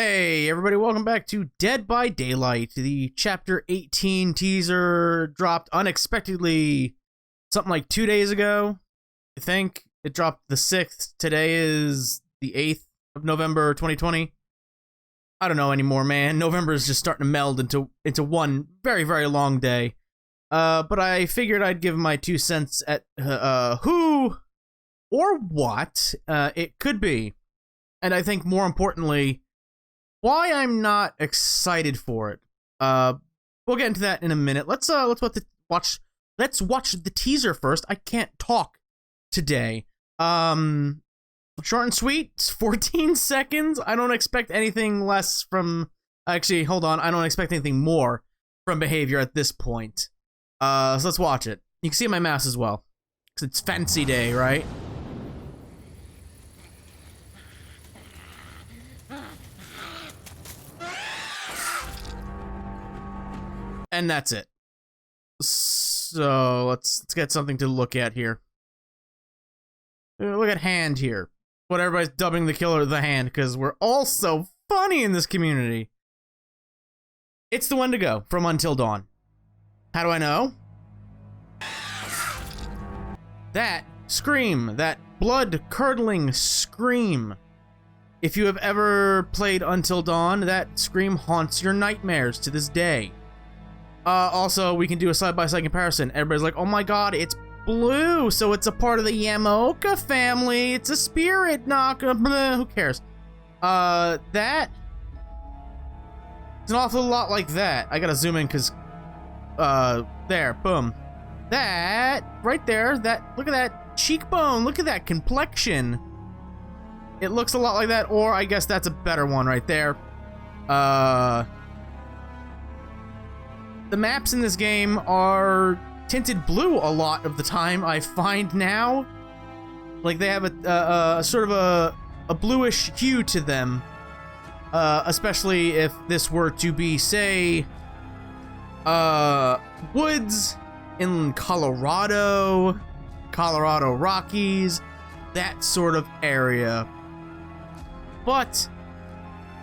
Hey everybody, welcome back to Dead by Daylight. The Chapter 18 teaser dropped unexpectedly something like 2 days ago. I think it dropped the 6th. Today is the 8th of November 2020. I don't know anymore, man. November is just starting to meld into one very, very long day. But I figured I'd give my 2 cents at who or what it could be. And I think more importantly, why I'm not excited for it. We'll get into that in a minute. Let's watch the teaser first. I can't talk today. Short and sweet, it's 14 seconds. I don't expect anything less from... Actually, hold on. I don't expect anything more from Behavior at this point. So let's watch it. You can see my mouse as well, because it's fancy day, right? And that's it. So let's get something to look at here. Look at Hand here. What everybody's dubbing the killer the Hand, because we're all so funny in this community. It's the Wendigo from Until Dawn. How do I know? That scream, that blood-curdling scream. If you have ever played Until Dawn, that scream haunts your nightmares to this day. Also, we can do a side-by-side comparison. Everybody's like, oh my god, it's blue, so it's a part of the Yamaoka family. It's a spirit knock. Who cares? That... It's an awful lot like that. I gotta zoom in, because... there, boom. That, right there, look at that cheekbone, look at that complexion. It looks a lot like that, or I guess that's a better one right there. The maps in this game are tinted blue a lot of the time, I find now. Like, they have a sort of a bluish hue to them. Especially if this were to be, say, woods in Colorado Rockies, that sort of area. But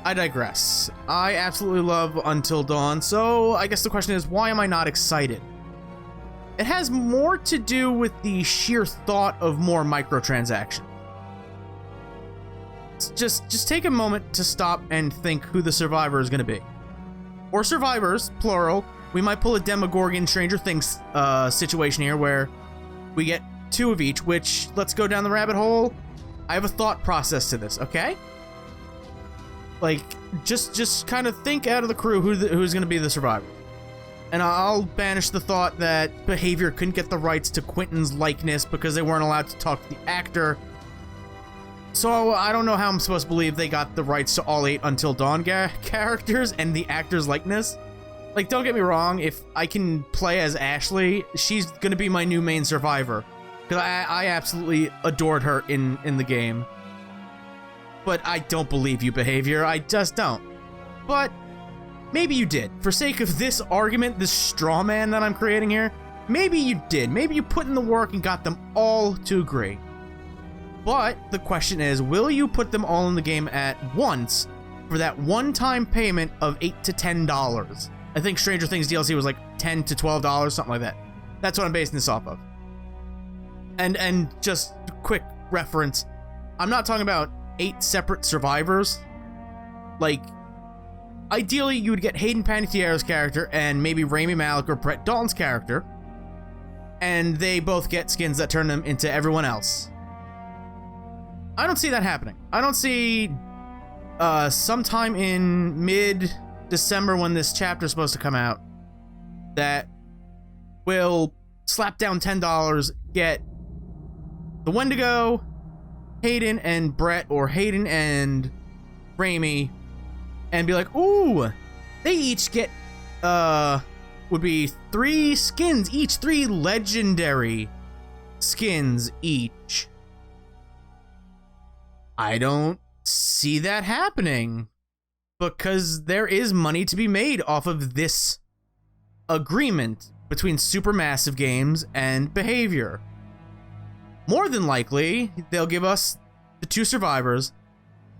I digress. I absolutely love Until Dawn, so I guess the question is, why am I not excited? It has more to do with the sheer thought of more microtransactions. Just take a moment to stop and think who the survivor is going to be. Or survivors, plural. We might pull a Demogorgon Stranger Things situation here where we get 2 of each, which, let's go down the rabbit hole. I have a thought process to this, okay? Like, just kind of think out of the crew who's going to be the survivor. And I'll banish the thought that Behavior couldn't get the rights to Quentin's likeness because they weren't allowed to talk to the actor. So I don't know how I'm supposed to believe they got the rights to all 8 Until Dawn characters and the actor's likeness. Like, don't get me wrong, if I can play as Ashley, she's going to be my new main survivor. Because I absolutely adored her in the game. But I don't believe you, Behavior. I just don't. But maybe you did. For sake of this argument, this straw man that I'm creating here, maybe you did. Maybe you put in the work and got them all to agree. But the question is, will you put them all in the game at once for that one-time payment of $8 to $10? I think Stranger Things DLC was like $10 to $12, something like that. That's what I'm basing this off of. And just quick reference, I'm not talking about 8 separate survivors. Like, ideally, you would get Hayden Panettiere's character and maybe Rami Malek or Brett Dalton's character, and they both get skins that turn them into everyone else. I don't see that happening. I don't see sometime in mid-December when this chapter is supposed to come out that will slap down $10, get the Wendigo, Hayden and Brett, or Hayden and Rami, and be like, ooh, they each get, would be 3 skins each, 3 legendary skins each. I don't see that happening, because there is money to be made off of this agreement between Supermassive Games and Behavior. More than likely, they'll give us the 2 survivors,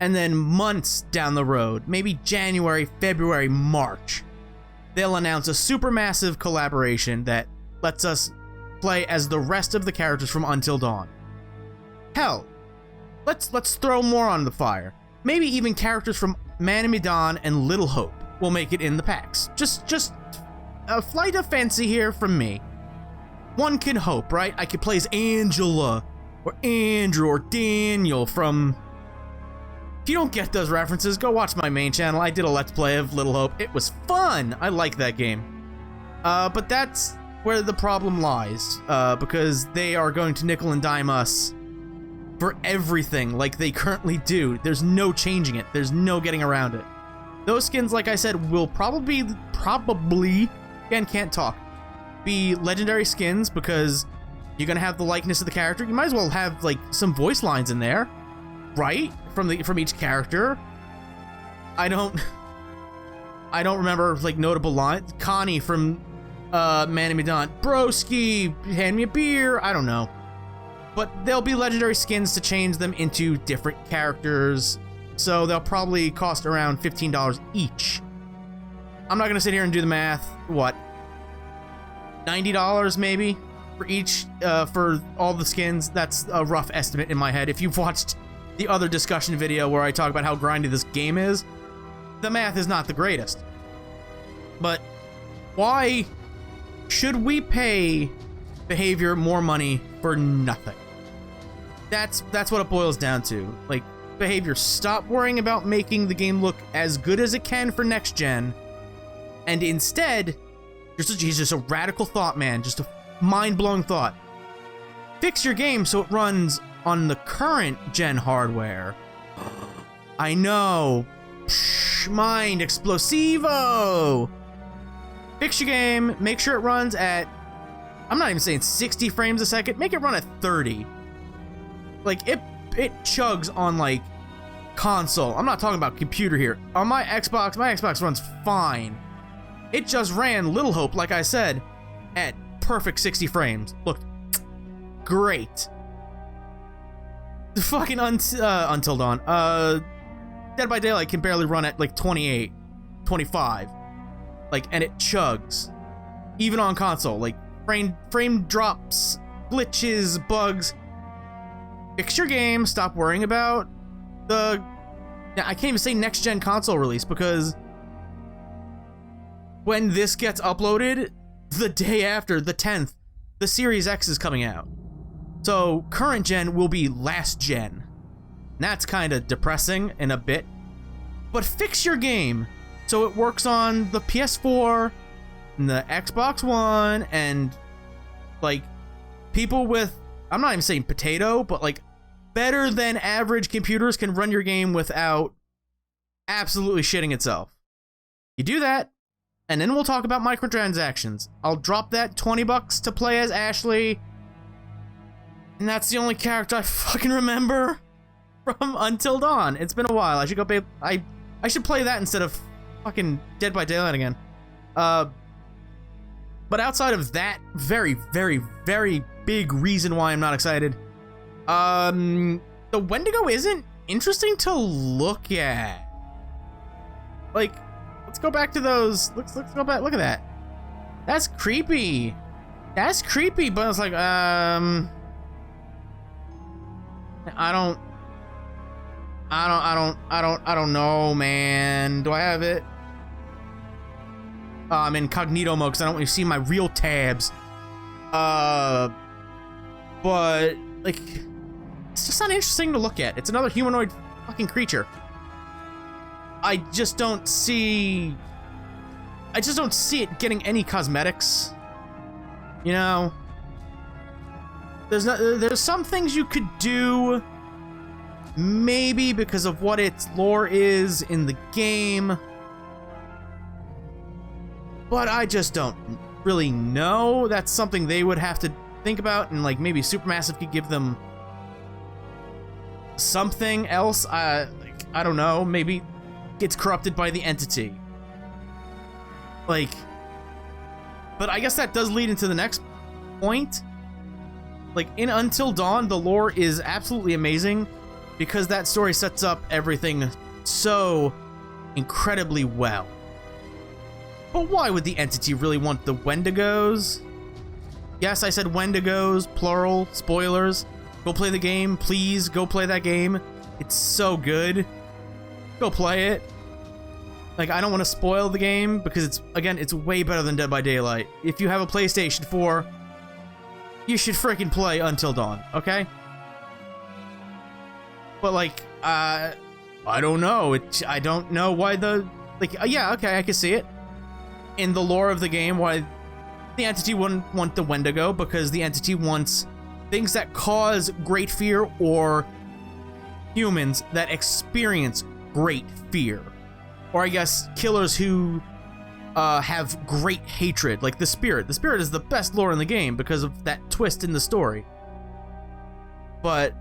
And then months down the road, maybe January, February, March, they'll announce a supermassive collaboration that lets us play as the rest of the characters from Until Dawn. Hell, let's throw more on the fire. Maybe even characters from Man of Medan and Little Hope will make it in the packs. Just a flight of fancy here from me. One can hope, right? I could play as Angela, or Andrew, or Daniel from... If you don't get those references, go watch my main channel. I did a Let's Play of Little Hope. It was fun. I like that game. But that's where the problem lies, because they are going to nickel and dime us for everything like they currently do. There's no changing it. There's no getting around it. Those skins, like I said, will probably, again, can't talk, be legendary skins because you're gonna have the likeness of the character. You might as well have like some voice lines in there, right? From each character. I don't remember like notable lines. Connie from Man of Medan, broski, hand me a beer. I don't know, but there'll be legendary skins to change them into different characters. So they'll probably cost around $15 each. I'm not gonna sit here and do the math. What? $90 maybe for each, for all the skins. That's a rough estimate in my head. If you've watched the other discussion video where I talk about how grindy this game is, the math is not the greatest. But why should we pay Behavior more money for nothing? That's what it boils down to. Like, Behavior, stop worrying about making the game look as good as it can for next gen, and instead, he's just a radical thought, man. Just a mind-blowing thought. Fix your game so it runs on the current gen hardware. I know. Psh, mind explosivo. Fix your game. Make sure it runs at, I'm not even saying 60 frames a second. Make it run at 30. Like, it chugs on, like, console. I'm not talking about computer here. On my Xbox runs fine. It just ran Little Hope, like I said, at perfect 60 frames. Looked great. The fucking Until Dawn. Dead by Daylight can barely run at like 28, 25. Like, and it chugs. Even on console. Like, frame drops, glitches, bugs. Fix your game. Stop worrying about the... I can't even say next-gen console release, because when this gets uploaded, the day after, the 10th, the Series X is coming out. So current gen will be last gen. That's kind of depressing in a bit. But fix your game so it works on the PS4 and the Xbox One, and like people with, I'm not even saying potato, but like better than average computers can run your game without absolutely shitting itself. You do that, and then we'll talk about microtransactions. I'll drop that $20 to play as Ashley. And that's the only character I fucking remember from Until Dawn. It's been a while. I should go pay. I should play that instead of fucking Dead by Daylight again. But outside of that very, very, very big reason why I'm not excited, the Wendigo isn't interesting to look at. Like, let's go back to those. Let's go back. Look at that. That's creepy. That's creepy. But it's like, I don't know, man. Do I have it? I'm in incognito mode because I don't want you to see my real tabs. But like, it's just not interesting to look at. It's another humanoid fucking creature. I just don't see it getting any cosmetics. You know? There's some things you could do, maybe because of what its lore is in the game, but I just don't really know. That's something they would have to think about, and like maybe Supermassive could give them something else. I don't know, maybe gets corrupted by the entity. Like, but I guess that does lead into the next point. Like, in Until Dawn, the lore is absolutely amazing. because that story sets up everything so incredibly well. But why would the entity really want the Wendigos? Yes, I said Wendigos, plural, spoilers. Go play the game, please go play that game. It's so good. Go play it. Like, I don't want to spoil the game because it's, again, it's way better than Dead by Daylight. If you have a PlayStation 4, you should freaking play Until Dawn, okay? But like, I don't know. I don't know why the, like, yeah, okay, I can see it. In the lore of the game, why the entity wouldn't want the Wendigo, because the entity wants things that cause great fear or humans that experience great fear. Or I guess killers who have great hatred, like the Spirit. The Spirit is the best lore in the game because of that twist in the story. But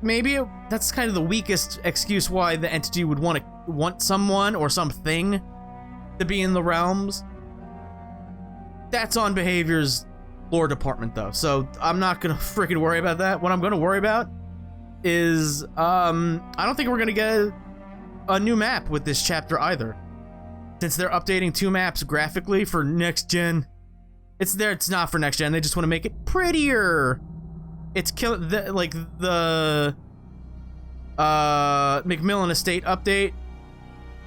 maybe that's kind of the weakest excuse why the entity would want someone or something to be in the realms. That's on Behavior's lore department, though, so I'm not gonna freaking worry about that. What I'm gonna worry about is I don't think we're gonna get a new map with this chapter either, since they're updating 2 maps graphically for next gen. It's not for next gen. They just want to make it prettier. It's like the Macmillan Estate update.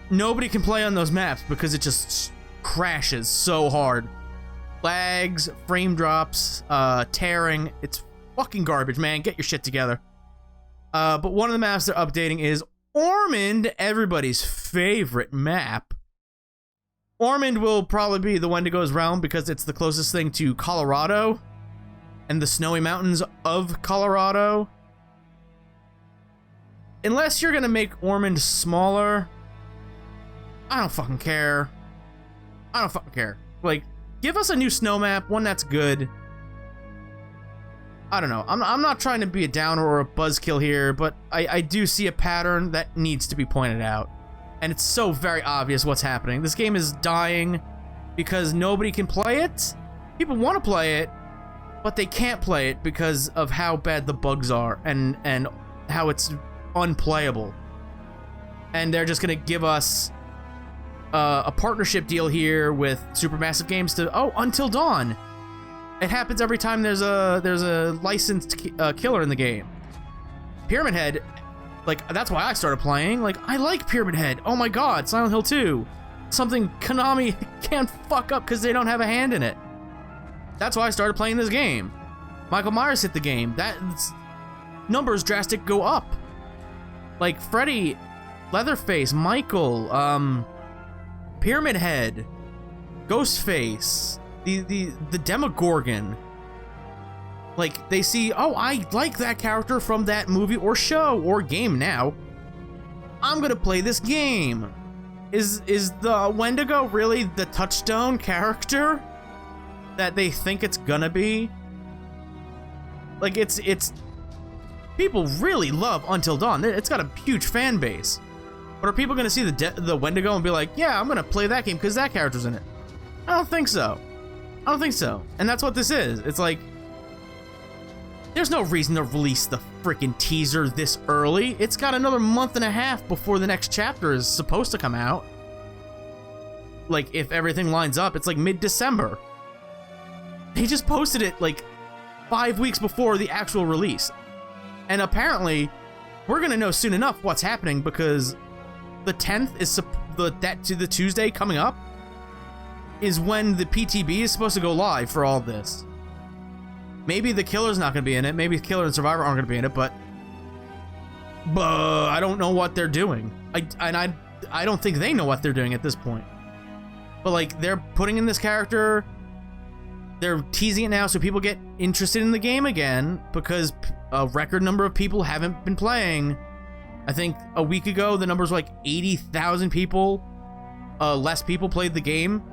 Nobody can play on those maps because it just crashes so hard. Lags, frame drops, tearing. It's fucking garbage, man. Get your shit together. But one of the maps they're updating is Ormond, everybody's favorite map. Ormond will probably be the Wendigo's realm because it's the closest thing to Colorado and the snowy mountains of Colorado. Unless you're gonna make Ormond smaller, I don't fucking care. I don't fucking care. Like, give us a new snow map, one that's good. I don't know. I'm not trying to be a downer or a buzzkill here, but I do see a pattern that needs to be pointed out. And it's so very obvious what's happening. This game is dying because nobody can play it. People want to play it, but they can't play it because of how bad the bugs are and how it's unplayable. And they're just going to give us a partnership deal here with Supermassive Games to, Until Dawn. It happens every time there's a licensed killer in the game. Pyramid Head, like, that's why I started playing. Like, I like Pyramid Head. Oh my god, Silent Hill 2. Something Konami can't fuck up because they don't have a hand in it. That's why I started playing this game. Michael Myers hit the game. Numbers drastic go up. Like Freddy, Leatherface, Michael, Pyramid Head, Ghostface, the Demogorgon. Like, they see, oh, I like that character from that movie or show or game now. I'm gonna play this game. Is the Wendigo really the touchstone character that they think it's gonna be? Like, it's people really love Until Dawn. It's got a huge fan base. But are people gonna see the Wendigo and be like, yeah, I'm gonna play that game because that character's in it? I don't think so. I don't think so. And that's what this is. It's like, there's no reason to release the freaking teaser this early. It's got another month and a half before the next chapter is supposed to come out. Like, if everything lines up, it's like mid-December. They just posted it like 5 weeks before the actual release. And apparently, we're gonna know soon enough what's happening because the 10th is the Tuesday coming up is when the PTB is supposed to go live for all this. Maybe the killer's not gonna be in it. Maybe the killer and survivor aren't gonna be in it, but I don't know what they're doing. I don't think they know what they're doing at this point. But like, they're putting in this character, they're teasing it now so people get interested in the game again because a record number of people haven't been playing. I think a week ago the numbers were like 80,000 people. Less people played the game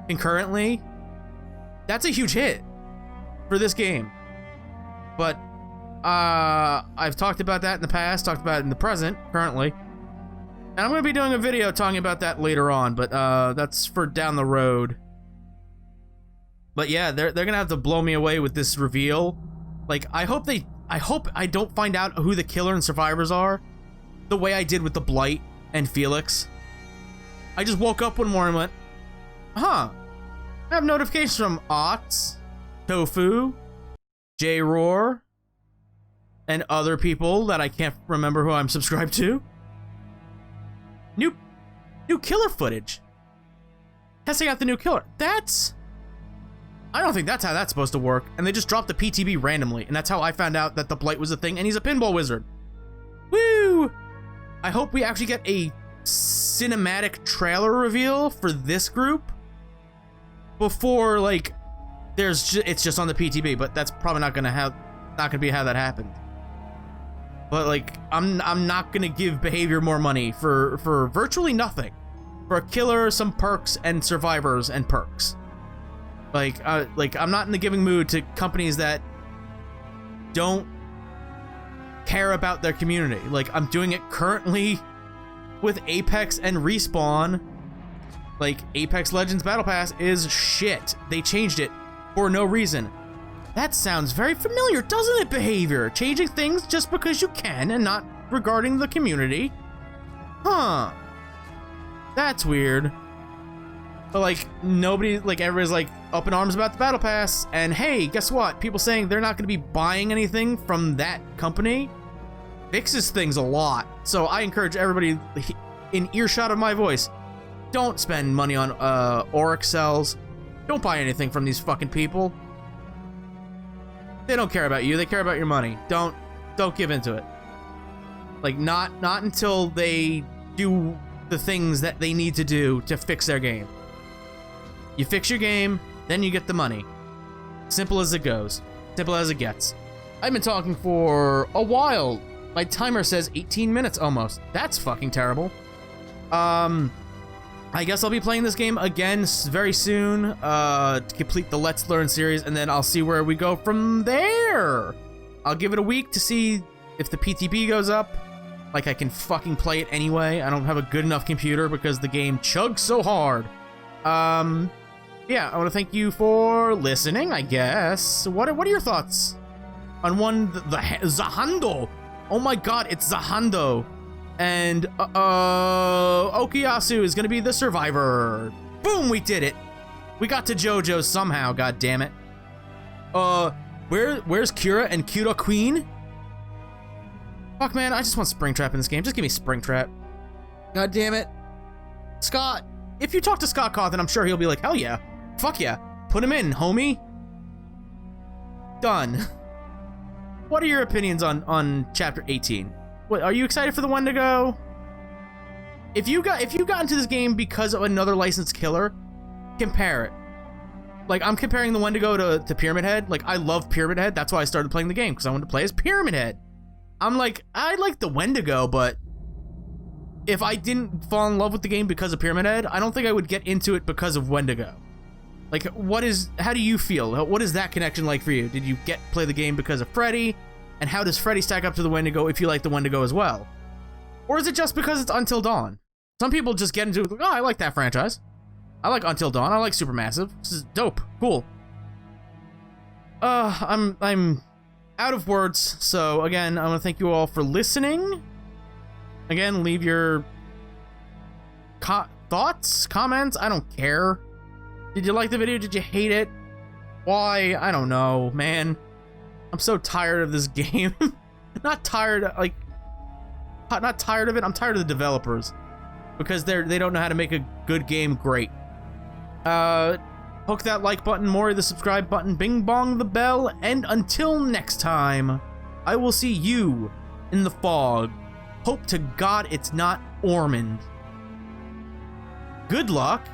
concurrently. That's a huge hit for this game. But I've talked about that in the past, talked about it in the present, currently. And I'm going to be doing a video talking about that later on, but that's for down the road. But yeah, they're going to have to blow me away with this reveal. Like, I hope they I hope I don't find out who the killer and survivors are the way I did with the Blight and Felix. I just woke up one morning and went, huh, I have notifications from Otts, Tofu, J-Roar, and other people that I can't remember who I'm subscribed to. New killer footage. Testing out the new killer. I don't think that's how that's supposed to work. And they just dropped the PTB randomly, and that's how I found out that the Blight was a thing, and he's a pinball wizard. Woo! I hope we actually get a cinematic trailer reveal for this group before, like, it's just on the PTB, but that's probably not gonna be how that happened. But like, I'm not gonna give Behavior more money for virtually nothing. For a killer, some perks, and survivors and perks. Like I'm not in the giving mood to companies that don't care about their community. Like, I'm doing it currently with Apex and Respawn. Like, Apex Legends Battle Pass is shit. They changed it for no reason. That sounds very familiar, doesn't it, Behavior? Changing things just because you can and not regarding the community. Huh. That's weird. But like, everybody's like up in arms about the Battle Pass, and hey, guess what? People saying they're not gonna be buying anything from that company fixes things a lot. So I encourage everybody in earshot of my voice, don't spend money on Oryx cells. Don't buy anything from these fucking people. They don't care about you, they care about your money. Don't give into it. Like, not until they do the things that they need to do to fix their game. You fix your game, then you get the money. Simple as it goes. Simple as it gets. I've been talking for a while. My timer says 18 minutes almost. That's fucking terrible. I guess I'll be playing this game again very soon to complete the Let's Learn series, and then I'll see where we go from there. I'll give it a week to see if the PTB goes up. Like, I can fucking play it anyway. I don't have a good enough computer because the game chugs so hard. Yeah, I want to thank you for listening, I guess. What are your thoughts on the Zahando? Oh my god, it's Zahando. And, Okuyasu is gonna be the survivor. Boom, we did it. We got to JoJo somehow, god damn it. Where's Kira and Kira Queen? Fuck, man, I just want Springtrap in this game. Just give me Springtrap. God damn it. Scott, if you talk to Scott Cawthon, I'm sure he'll be like, hell yeah. Fuck yeah. Put him in, homie. Done. What are your opinions on Chapter 18? What, are you excited for the Wendigo? If you got into this game because of another licensed killer, compare it. Like, I'm comparing the Wendigo to Pyramid Head. Like, I love Pyramid Head. That's why I started playing the game, because I wanted to play as Pyramid Head. I'm like, I like the Wendigo, but if I didn't fall in love with the game because of Pyramid Head, I don't think I would get into it because of Wendigo. Like, how do you feel? What is that connection like for you? Did you play the game because of Freddy? And how does Freddy stack up to the Wendigo if you like the Wendigo as well? Or is it just because it's Until Dawn? Some people just get into it, like, oh, I like that franchise. I like Until Dawn, I like Supermassive. This is dope, cool. I'm out of words, so again, I want to thank you all for listening. Again, leave your thoughts, comments, I don't care. Did you like the video? Did you hate it? Why? I don't know, man. I'm so tired of this game. Not tired of it. I'm tired of the developers because they don't know how to make a good game great. Poke that like button, more the subscribe button, bing bong the bell, and until next time, I will see you in the fog. Hope to God it's not Ormond. Good luck.